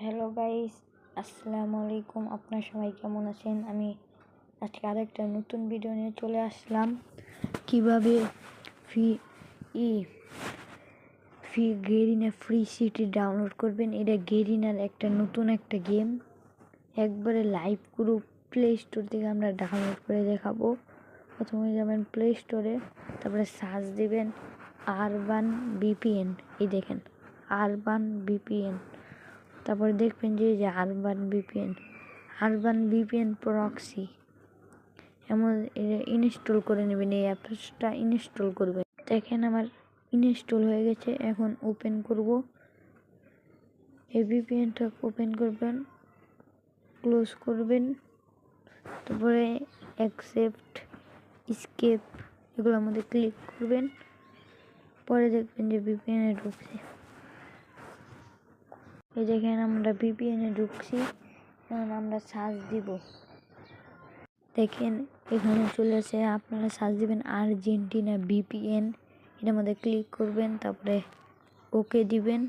Hello guys, আসসালামু আলাইকুম। আপনার সবাই কেমন আছেন? আমি আজকে আরেকটা নতুন ভিডিও নিয়ে চলে আসলাম। কিভাবে free Garena free city download করবেন। এটা গেরিনার নতুন একটা গেম, একবারে লাইভ গ্রুপ প্লে স্টোর থেকে আমরা ডাউনলোড করে দেখাবো। প্রথমে যাবেন প্লে স্টোরে, তারপরে সার্চ দিবেন আরবান ভিপিএন। এই দেখেন আরবান ভিপিএন, তারপরে দেখবেন যে আরবান ভিপিএন প্রক্সি এমন ইনস্টল করে নেবেন। এই অ্যাপসটা ইনস্টল করবেন। দেখেন আমার ইনস্টল হয়ে গেছে। এখন ওপেন করব। এই ভিপিএনটা ওপেন করবেন, ক্লোজ করবেন, তারপরে অ্যাকসেপ্ট, স্কেপ এগুলোর মধ্যে ক্লিক করবেন। পরে দেখবেন যে ভিপিএনে ঢুকছে। এই দেখেন আমরা ভিপিএনে ঢুকছি। এখন আমরা সার্চ দিব। দেখেন এখানে চলে আসে। আপনারা সার্চ দিবেন আর্জেন্টিনা ভিপিএন, এটার মধ্যে ক্লিক করবেন, তারপরে ওকে দিবেন।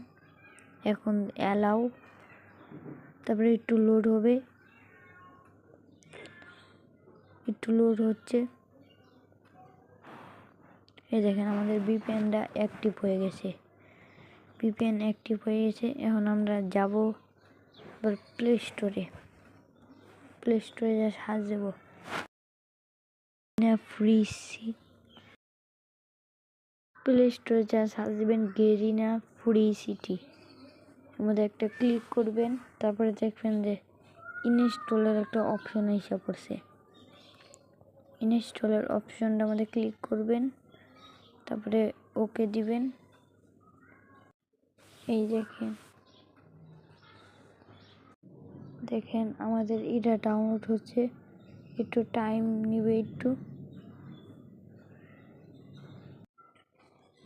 এখন অ্যালাউ, তারপরে একটু লোড হবে, একটু লোড হচ্ছে। এই দেখেন আমাদের ভিপিএনটা অ্যাক্টিভ হয়ে গেছে। ভিপিএন অ্যাক্টিভ হয়ে গেছে। এখন আমরা যাব প্লে স্টোরে যা সার্চ দেব প্লে স্টোরে যা সার্চ দেবেন গেরিনা ফ্রি সিটি, এর মধ্যে একটা ক্লিক করবেন। তারপরে দেখবেন যে ইনস্টলের একটা অপশন এসে পড়ছে। ইনস্টলের অপশনটার মধ্যে ক্লিক করবেন, তারপরে ওকে দিবেন। এই দেখেন আমাদের এটা ডাউনলোড হচ্ছে, একটু টাইম নেবে।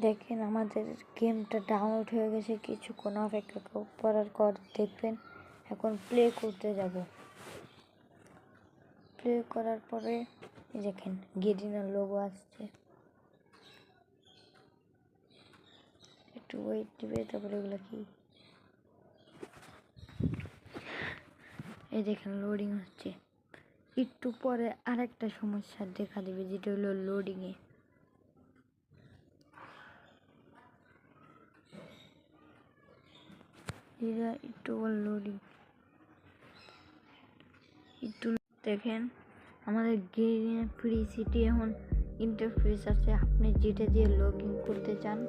দেখেন আমাদের গেমটা ডাউনলোড হয়ে গেছে। কিছুক্ষণ অপেক্ষা করার পর দেখবেন এখন প্লে করতে যাব। প্লে করার পরে দেখেন গেরিনার লোগো আসছে। একটু ওয়েট দিবে, তারপরে এগুলো কি, এই দেখেন লোডিং হচ্ছে। একটু পরে আরেকটা সমস্যা দেখা দেবে, যেটা হলো লোডিংয়ে। এটা একটু লোডিং, একটু দেখেন আমাদের গেরিনা ফ্রি সিটি এখন ইন্টারফেস আছে। আপনি যেটা দিয়ে লগ ইন করতে চান।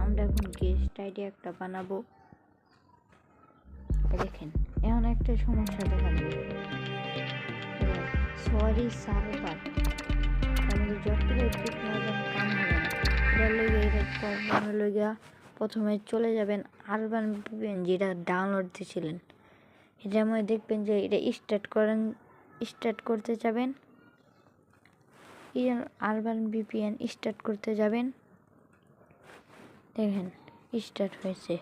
আমরা এখন গেস্ট আইডি একটা বানাবো। দেখেন এখন একটা সমস্যা দেখা যাবে, সরি সার্ভার, আমাদের যতটা ঠিক মতন কাম হবে না। এটার লেগে প্রথমে চলে যাবেন আরবান ভিপিএন, যেটা ডাউনলোড দিয়েছিলেন। এটার মধ্যে দেখবেন যে এটা স্টার্ট করতে যাবেন। আরবান ভিপিএন স্টার্ট করতে যাবেন। দেখেন স্টার্ট হয়েছে।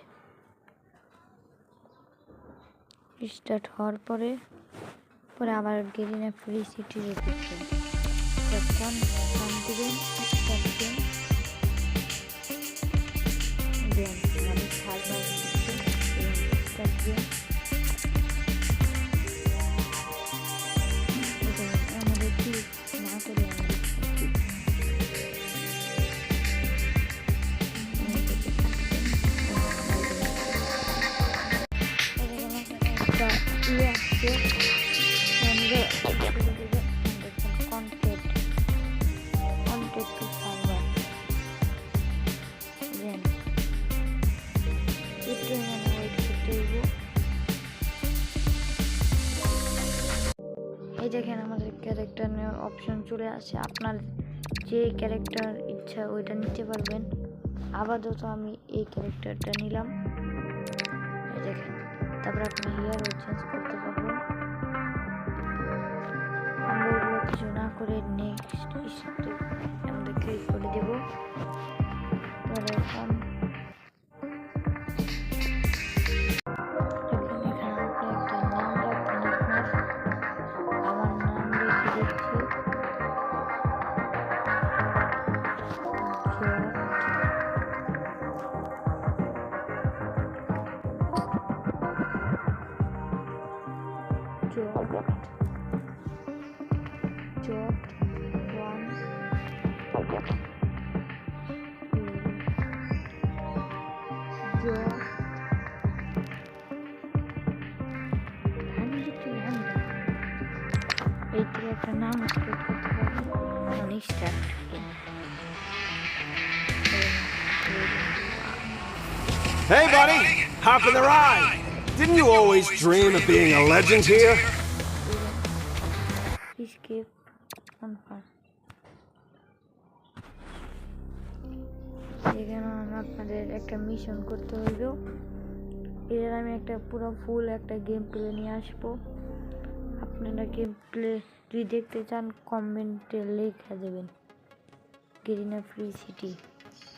স্টার্ট হওয়ার পরে আবার গেরিনা ফ্রি সিটি ঢুকবেন। যখন নাম দিবেন আমাদের ক্লিক না করে এই দেখেন আমাদের ক্যারেক্টার নেওয়ার অপশন চলে আসে। আপনার যে ক্যারেক্টার ইচ্ছা ওইটা নিতে পারবেন। আপাতত আমি এই ক্যারেক্টারটা নিলাম। এই দেখেন, তারপরে আপনি হিয়ারও চেঞ্জ করতে পারবেন। আমরা এগুলো কিছু না করে নেক্সট স্টেপ আমাদের ক্লিক করে দেব। পরে এখন Jot 1 Jot এইটার একটা নাম স্টার্ট করতে পারি অনেক start Hey, buddy! Hop in the ride! Didn't you always dream of being a legend here? Escape confirm. এখানে আপনাদের একটা মিশন করতে হইব এর আমি একটা পুরো ফুল একটা গেম প্লে নিয়ে আসবো আপনারা গেম প্লে যদি দেখতে চান কমেন্টে লিখে দেবেন গেরিনা ফ্রি সিটি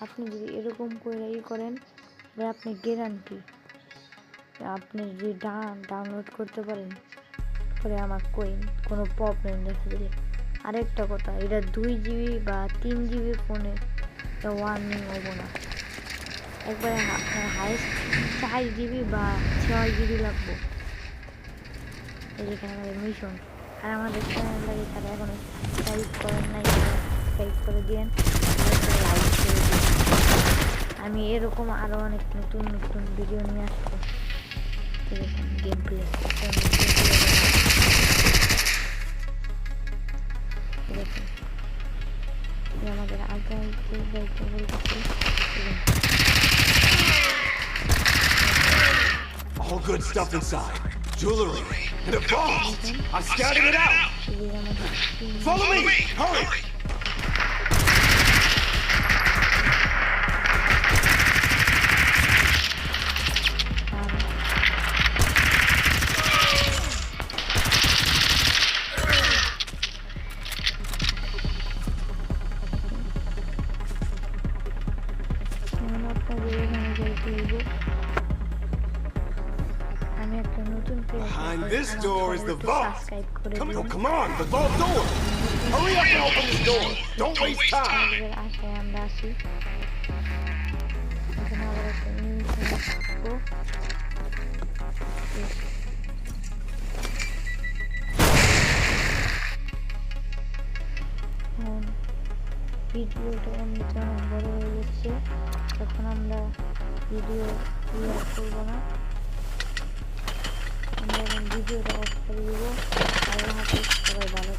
আপনি যদি এরকম করে করেন তাহলে আপনি গ্যারান্টি আপনি যদি ডাউনলোড করতে পারেন পরে আমার কোনো প্রবলেম দেখা দিলে আরেকটা কথা এটা 2 জিবি বা 3 জিবি ফোনে এটা ওয়ার্নিং হবো না একবারে আপনার হাইস্ট 4 জিবি বা 6 জিবি লাগবো এখানে আমাদের মিশন আর আমাদের চ্যানেল লাগে তারা এখন সাবস্ক্রাইব করেন নাই সাবস্ক্রাইব করে দিন লাইক করে দিন আমি এরকম আরও অনেক নতুন নতুন ভিডিও নিয়ে আসবো এরকম গেম প্লে আমাদের আগে যাইতে বলতেছি All good stuff inside. Jewelry and a vault. I'm scouting it out. Follow me. Hurry. Behind this door is the vault. Come on, the vault door. Hurry up and open this door. Don't waste time. ভিডিওটা এমনিতে অনেক বড় হয়ে যাচ্ছে তখন আমরা video clear করবো না আমরা ভিডিওটা অফ করে দেবো আল্লাহ হাফেজ সবাই ভালো